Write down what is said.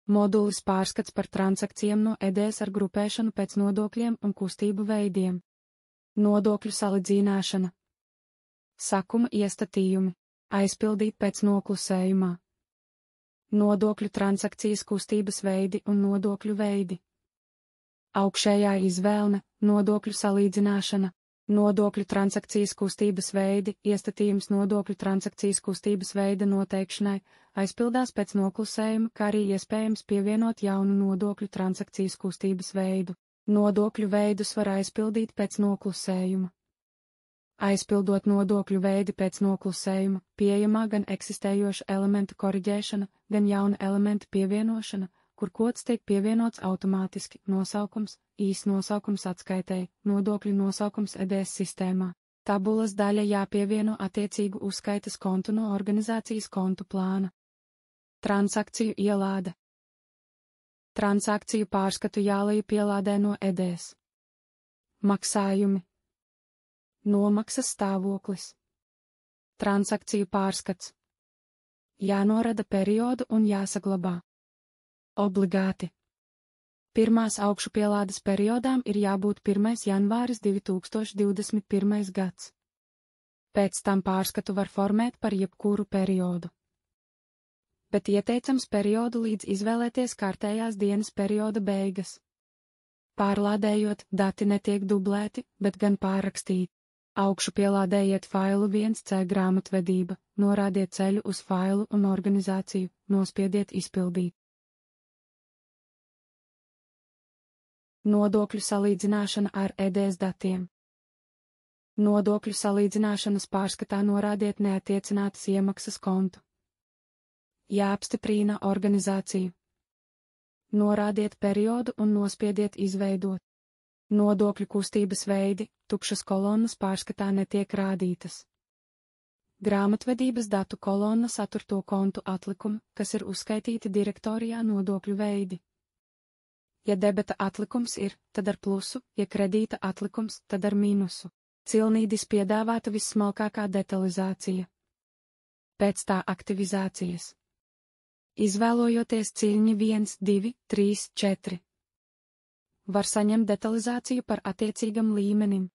Modulis pārskats par transakcijām no EDS ar grupēšanu pēc nodokļiem un kustību veidiem. Nodokļu salīdzināšana. Sakuma iestatījumi. Aizpildīt pēc noklusējumā. Nodokļu transakcijas kustības veidi un nodokļu veidi. Augšējā izvēlne, nodokļu salīdzināšana. Nodokļu transakcijas kustības veidi, iestatījums nodokļu transakcijas kustības veida noteikšanai, aizpildās pēc noklusējuma, kā arī iespējams pievienot jaunu nodokļu transakcijas kustības veidu. Nodokļu veidus var aizpildīt pēc noklusējuma. Aizpildot nodokļu veidi pēc noklusējuma, pieejamā gan eksistējoša elementa koriģēšana, gan jauna elementa pievienošana, kur kods tiek pievienots automātiski, nosaukums, nosaukums atskaitēji, nodokļu nosaukums EDS sistēmā. Tabulas daļa jāpievieno attiecīgu uzskaitas kontu no organizācijas kontu plāna. Transakciju ielāde. Transakciju pārskatu jālija pielādē no EDS. Maksājumi. Nomaksas stāvoklis. Transakciju pārskats. Jānorada periodu un jāsaglabā. Obligāti. Pirmās augšupielādes periodām ir jābūt 1. janvāris 2021. gads. Pēc tam pārskatu var formēt par jebkuru periodu. Bet ieteicams periodu līdz izvēlēties kārtējās dienas perioda beigas. Pārlādējot, dati netiek dublēti, bet gan pārrakstīti. Augšupielādējiet failu 1C grāmatvedība, norādiet ceļu uz failu un organizāciju, nospiediet izpildīt. Nodokļu salīdzināšana ar EDS datiem. Nodokļu salīdzināšanas pārskatā norādiet neattiecinātas iemaksas kontu. Jāapstiprina organizāciju. Norādiet periodu un nospiediet izveidot. Nodokļu kustības veidi, tukšas kolonnas pārskatā netiek rādītas. Grāmatvedības datu kolonna satur to kontu atlikumu, kas ir uzskaitīti direktorijā nodokļu veidi. Ja debeta atlikums ir, tad ar plusu, ja kredīta atlikums, tad ar mīnusu. Cilnīdis piedāvāta vissmalkākā detalizācija. Pēc tā aktivizācijas. Izvēlojoties ciļņi 1, 2, 3, 4. Var saņemt detalizāciju par attiecīgam līmenim.